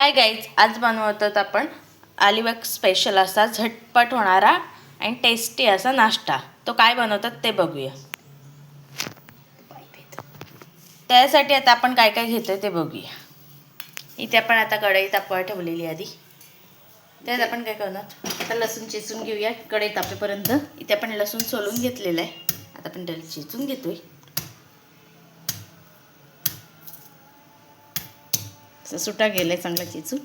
Hi guys, आज बनवतात आपण अलिबाग स्पेशल असा झटपट होणारा आणि टेस्टी असा नाश्ता. तो काय बनवतात ते बघूया. त्यासाठी आता आपण काय काय घेतोय ते बघूया. इथे आपण आता कढई तापवायला ठेवलेली आधी. त्यात आपण काय करणार, आता लसूण चेचून घेऊया. कढई तापेपर्यंत इथे आपण लसूण सोलून घेतलेलं आहे. आता आपण त्याला चेचून घेतोय. सुटा गेलाय चांगला चेचून.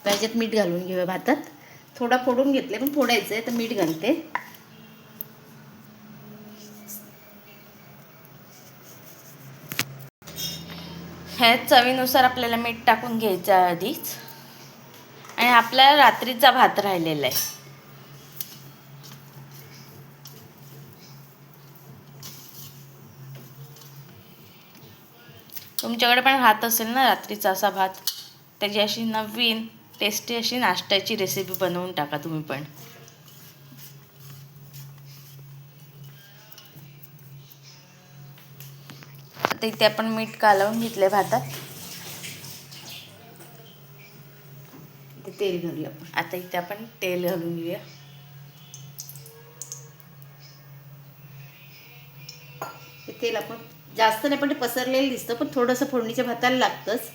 त्याच्यात मीठ घालून घेऊया. भातात थोडा फोडून घेतले पण फोडायचं आहे तर मीठ घालते. ह्यात चवीनुसार आपल्याला मीठ टाकून घ्यायचं आधीच. आणि आपला रात्रीचा भात राहिलेला आहे. तुमच्याकडे पण भात असेल ना रात्रीचा असा भात, त्याची अशी नवीन टेस्टी अशी नाश्त्याची रेसिपी बनवून टाका तुम्ही पण. आता इथे आपण मीठ कालवून घेतलंय भातात. तेल घालूया आपण. आता इथे आपण तेल घालून घेऊया. तेल आपण जास्त नाही पण ते पसरलेलं दिसतं, पण थोडंसं फोडणीच्या भाताला लागतंच.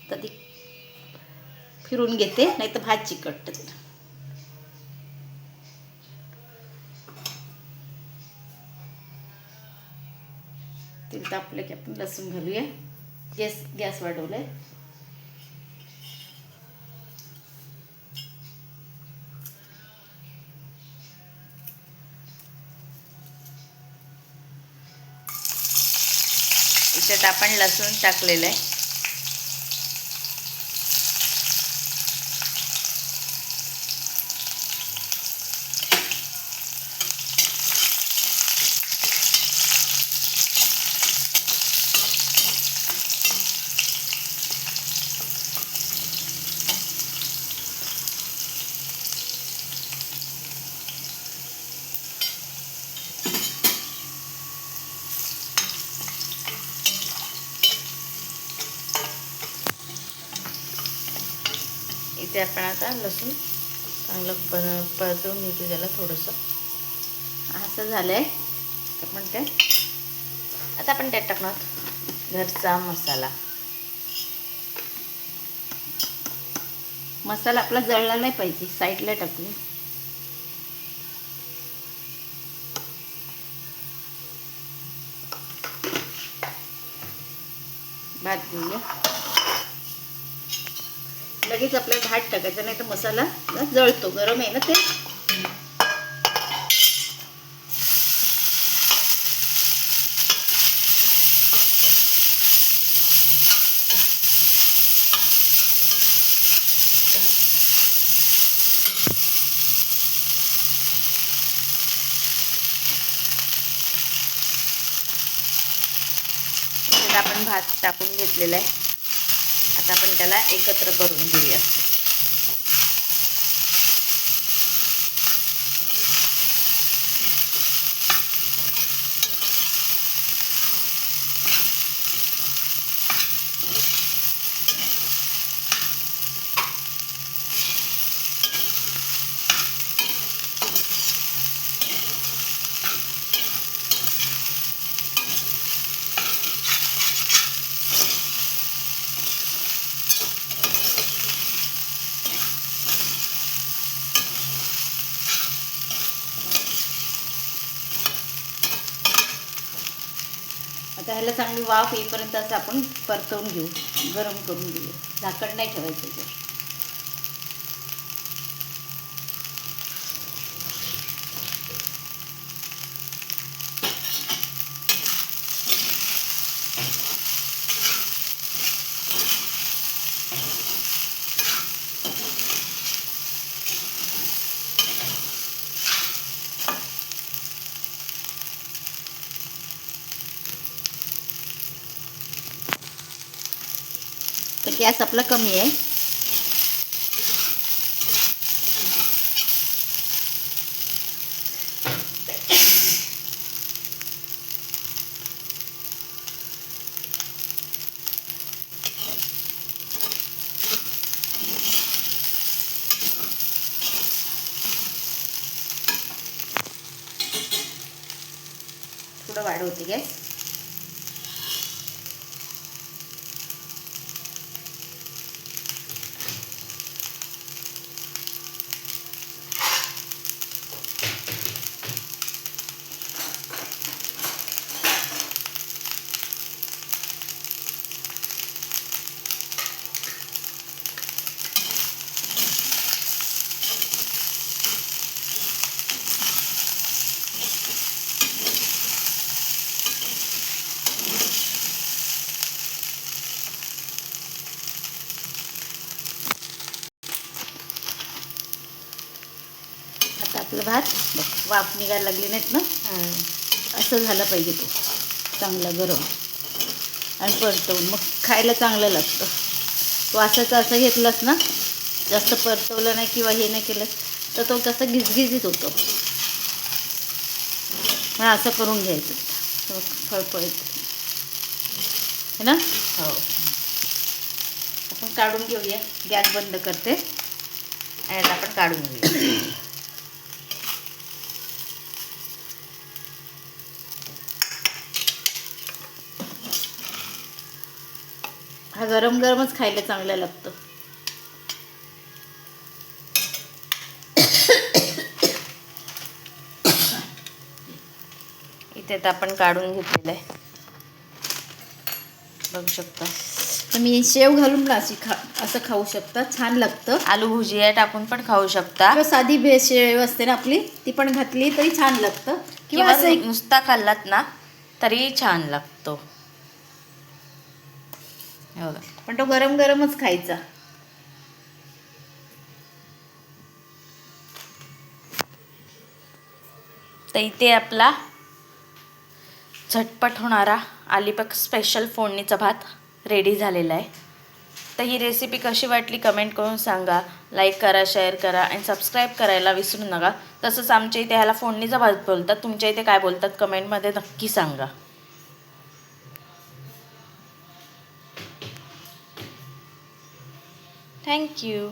तर ती फिरून घेते, नाही तर भात चिकटतं. तेल तापलं की आपण लसूण घालूया. गॅस वाढवलाय. त्यात आपण लसूण टाकलेलं आहे. इथे आपण आता लसूण चांगलं परतवून घेतो त्याला थोडंसं. असं झालंय. आता आपण त्यात टाकणार घरचा मसाला. मसाला आपला जळला नाही पाहिजे, साईडला टाकू. भात घेऊया. लगेच आपल्याला भात टाकायचा, नाही तर मसाला जळतो. गरम आहे ना ते. आपण भात टाकून घेतलेला आहे. आता आपण त्याला एकत्र करून घेऊया. आता ह्याला चांगली वाफ येईपर्यंत असं आपण परतवून घेऊ, गरम करून घेऊ. झाकण नाही ठेवायचं. तर गॅस आपला कमी आहे. वाढवते गॅस. आता आपलं भात बघ वाफ निघायला लागली नाहीत ना. असं झालं पाहिजे तो चांगला गरम आणि परतवून मग खायला चांगलं लागतं. वासाचं असं घेतलंस ना, जास्त परतवलं नाही किंवा हे नाही केलं तर तो कसं घिसघिसीत होतो. मग असं करून घ्यायचं फळफळीत है ना. हो, आपण काढून घेऊया. गॅस बंद करते आणि आता आपण काढून घेऊया. हा गरम गरमच खायला चांगलं लागतं. इथे तर आपण काढून घेतलेलं आहे, बघू शकता. तुम्ही शेव घालून पण असं खाऊ शकता, छान लागतं. आलू भुजिया टाकून पण खाऊ शकता किंवा साधी शेव असते ना आपली, ती पण घातली तरी छान लागतं. किंवा असं नुसता खाल्लात ना तरी छान लागतो. पण तो गरम गरमच खायचा. तर इथे आपला झटपट होणारा अलिबाग स्पेशल फोडणीचा भात रेडी झालेला आहे. तर ही रेसिपी कशी वाटली कमेंट करून सांगा. लाईक करा, शेअर करा आणि सबस्क्राईब करायला विसरू नका. तसंच आमच्या इथे ह्याला फोडणीचा भात बोलतात, तुमच्या इथे काय बोलतात कमेंटमध्ये नक्की सांगा. थँक्यू.